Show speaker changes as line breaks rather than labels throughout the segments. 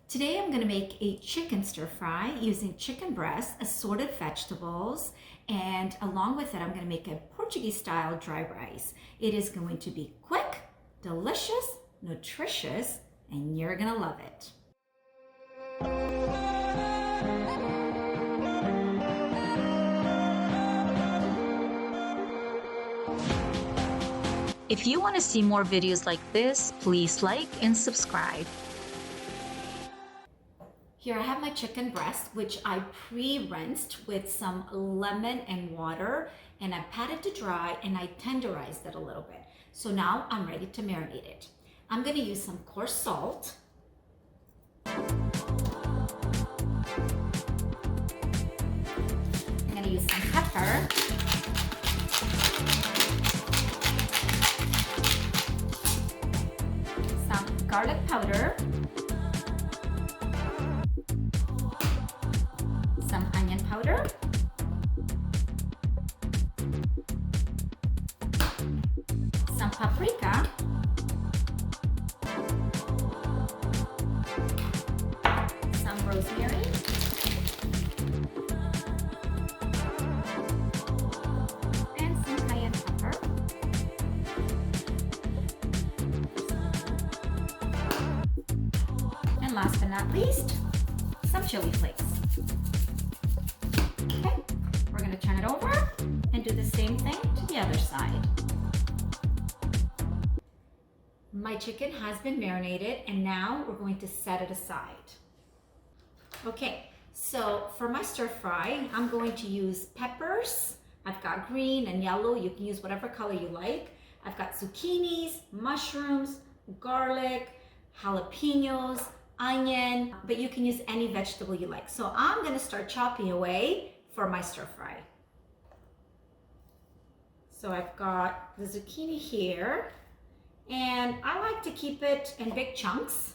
Today I'm going to make a chicken stir fry using chicken breast, assorted vegetables, and along with it I'm going to make a Portuguese style dry rice. It is going to be quick, delicious, nutritious, and you're going to love it.
If you want to see more videos like this, please like and subscribe.
Here I have my chicken breast, which I pre-rinsed with some lemon and water, and I patted to dry and I tenderized it a little bit. So now I'm ready to marinate it. I'm going to use some coarse salt. I'm going to use some pepper. Some garlic powder. Some onion powder, some paprika, some rosemary, and some cayenne pepper, and last but not least, some chili flakes. We're going to turn it over and do the same thing to the other side. My chicken has been marinated and now we're going to set it aside. Okay, so for my stir fry, I'm going to use peppers. I've got green and yellow. You can use whatever color you like. I've got zucchinis, mushrooms, garlic, jalapenos, onion, but you can use any vegetable you like. So I'm going to start chopping away for my stir fry. So I've got the zucchini here, and I like to keep it in big chunks.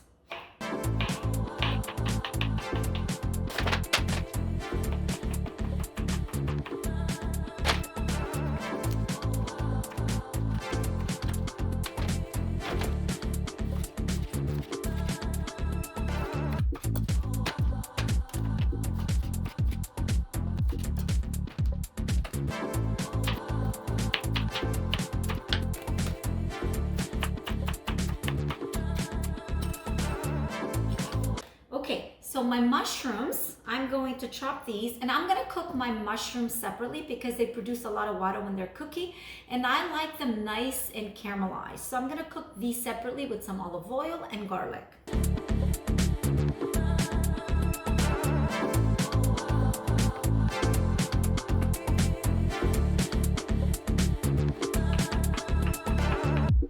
Okay, so my mushrooms, I'm going to chop these and I'm going to cook my mushrooms separately because they produce a lot of water when they're cooking and I like them nice and caramelized. So I'm going to cook these separately with some olive oil and garlic.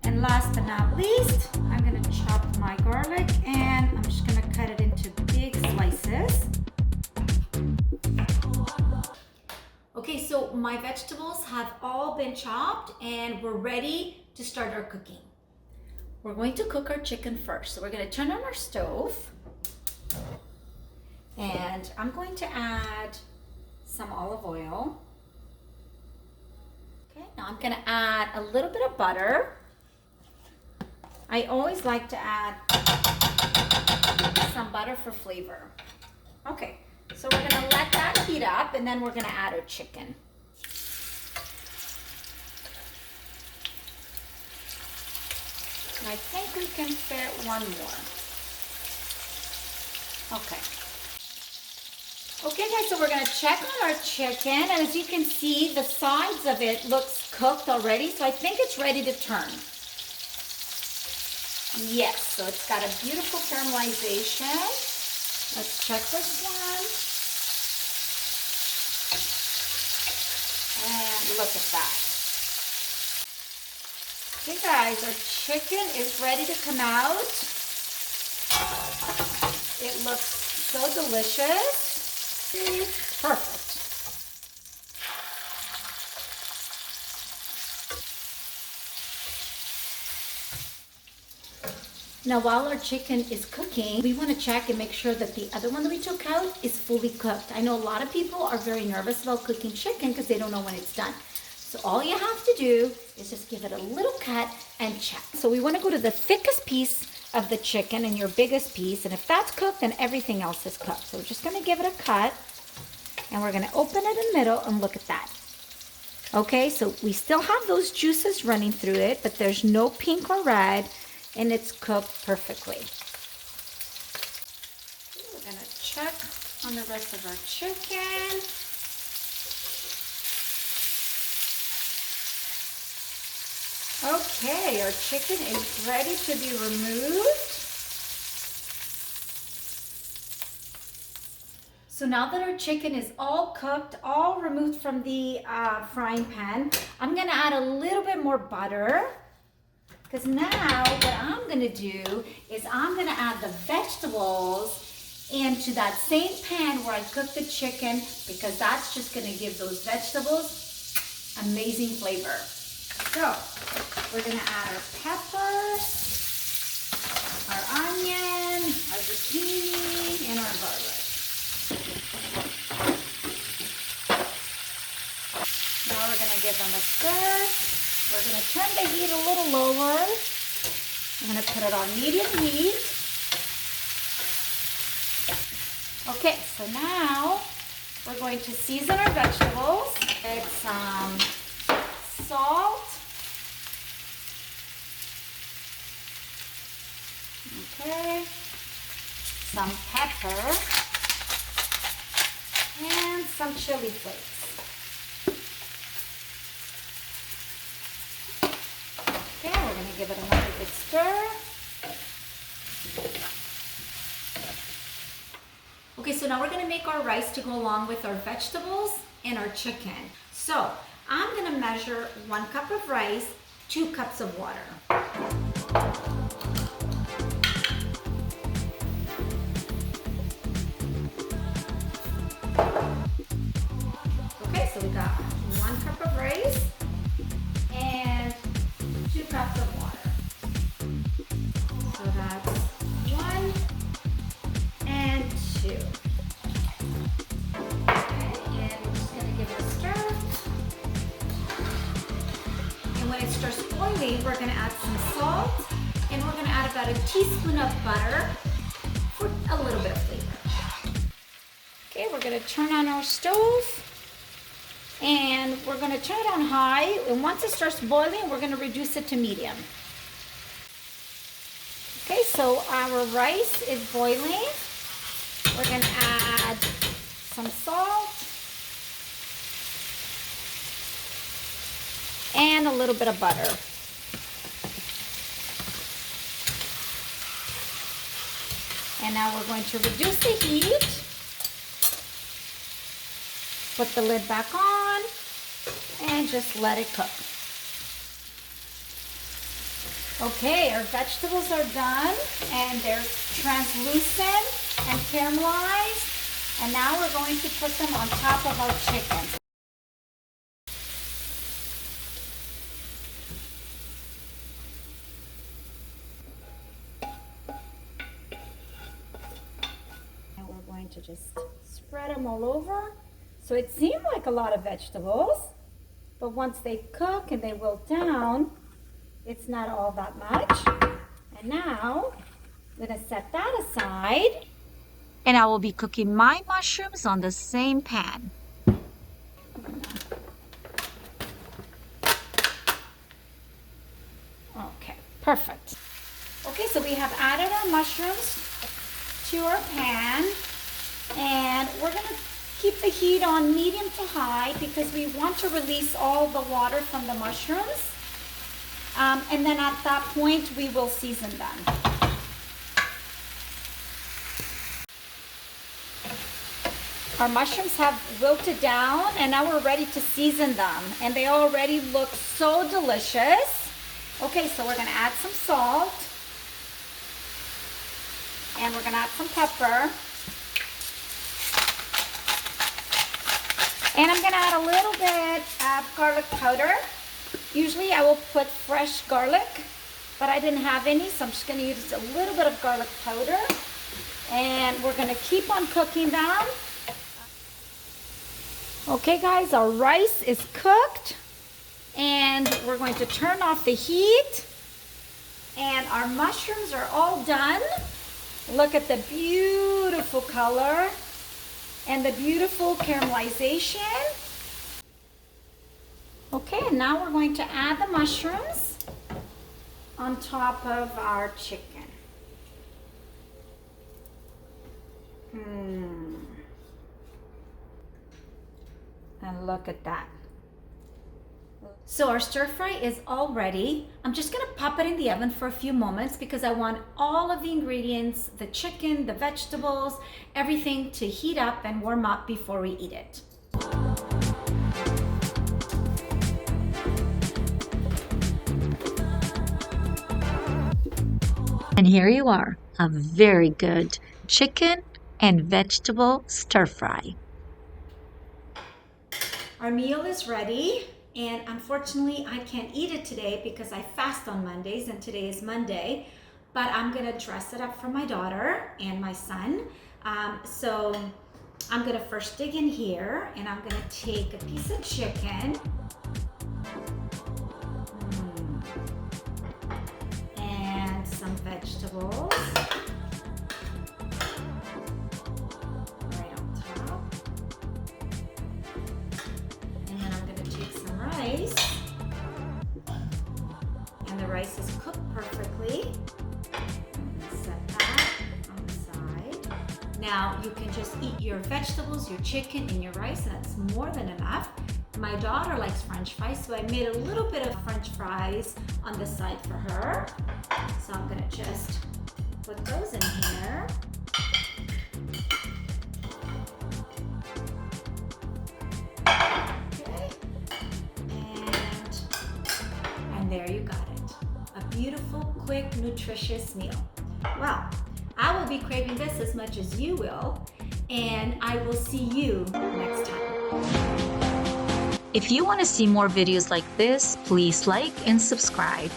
And last but not least, I'm going to chop my garlic and I'm just going to cut it into big slices. Okay, so my vegetables have all been chopped and we're ready to start our cooking. We're going to cook our chicken first. So we're going to turn on our stove and I'm going to add some olive oil. Okay, now I'm going to add a little bit of butter. I always like to add some butter for flavor. Okay, so we're gonna let that heat up and then we're gonna add our chicken. And I think we can fit one more. Okay. Okay guys, so we're gonna check on our chicken and as you can see, the sides of it looks cooked already, so I think it's ready to turn. Yes, so it's got a beautiful caramelization. Let's check this one. And look at that. Okay guys, our chicken is ready to come out. It looks so delicious. It's perfect. Now while our chicken is cooking, we want to check and make sure that the other one that we took out is fully cooked. I know a lot of people are very nervous about cooking chicken because they don't know when it's done. So all you have to do is just give it a little cut and check. So we want to go to the thickest piece of the chicken and your biggest piece. And if that's cooked, then everything else is cooked. So we're just gonna give it a cut. And we're gonna open it in the middle and look at that. Okay, so we still have those juices running through it, but there's no pink or red, and it's cooked perfectly. We're gonna check on the rest of our chicken. Okay, our chicken is ready to be removed. So now that our chicken is all cooked, all removed from the frying pan, I'm gonna add a little bit more butter. Because now what I'm gonna do is I'm gonna add the vegetables into that same pan where I cooked the chicken, because that's just gonna give those vegetables amazing flavor. So we're gonna add our peppers, our onion, our zucchini, and our garlic. Now we're gonna give them a stir. We're gonna turn the heat a little lower. I'm gonna put it on medium heat. Okay, so now we're going to season our vegetables with some salt. Okay, some pepper and some chili flakes. Okay, we're going to give it another good stir. Okay, so now we're going to make our rice to go along with our vegetables and our chicken. So I'm going to measure 1 cup of rice, 2 cups of water. Okay, so we got 1 cup of rice and 2 cups of water. So that's 1 and 2. Okay, and we're just gonna give it a stir. And when it starts boiling, we're gonna add some salt, and we're gonna add about a teaspoon of butter for a little bit of flavor. Okay, we're gonna turn on our stove. And we're going to turn it on high, and once it starts boiling, we're going to reduce it to medium. Okay, so our rice is boiling. We're going to add some salt and a little bit of butter. And now we're going to reduce the heat. Put the lid back on and just let it cook. Okay, our vegetables are done and they're translucent and caramelized. And now we're going to put them on top of our chicken. And we're going to just spread them all over. So it seemed like a lot of vegetables, but once they cook and they wilt down, it's not all that much. And now, I'm gonna set that aside.
And I will be cooking my mushrooms on the same pan.
Okay, perfect. Okay, so we have added our mushrooms to our pan, and we're gonna keep the heat on medium to high because we want to release all the water from the mushrooms. And then at that point, we will season them. Our mushrooms have wilted down, and now we're ready to season them. And they already look so delicious. Okay, so we're gonna add some salt. And we're gonna add some pepper. And I'm gonna add a little bit of garlic powder. Usually I will put fresh garlic, but I didn't have any, so I'm just gonna use a little bit of garlic powder. And we're gonna keep on cooking them. Okay guys, our rice is cooked, and we're going to turn off the heat. And our mushrooms are all done. Look at the beautiful color and the beautiful caramelization. Okay, and now we're going to add the mushrooms on top of our chicken. And look at that. So our stir fry is all ready. I'm just gonna pop it in the oven for a few moments because I want all of the ingredients, the chicken, the vegetables, everything to heat up and warm up before we eat it.
And here you are, a very good chicken and vegetable stir fry.
Our meal is ready, and unfortunately I can't eat it today because I fast on Mondays and today is Monday, but I'm gonna dress it up for my daughter and my son. So I'm gonna first dig in here and I'm gonna take a piece of chicken and some vegetables. And the rice is cooked perfectly. Set that on the side. Now you can just eat your vegetables, your chicken, and your rice. That's more than enough. My daughter likes French fries, so I made a little bit of French fries on the side for her. So I'm gonna just put those in here. And there you got it. A beautiful, quick, nutritious meal. Well, I will be craving this as much as you will, and I will see you next time.
If you want to see more videos like this, please like and subscribe.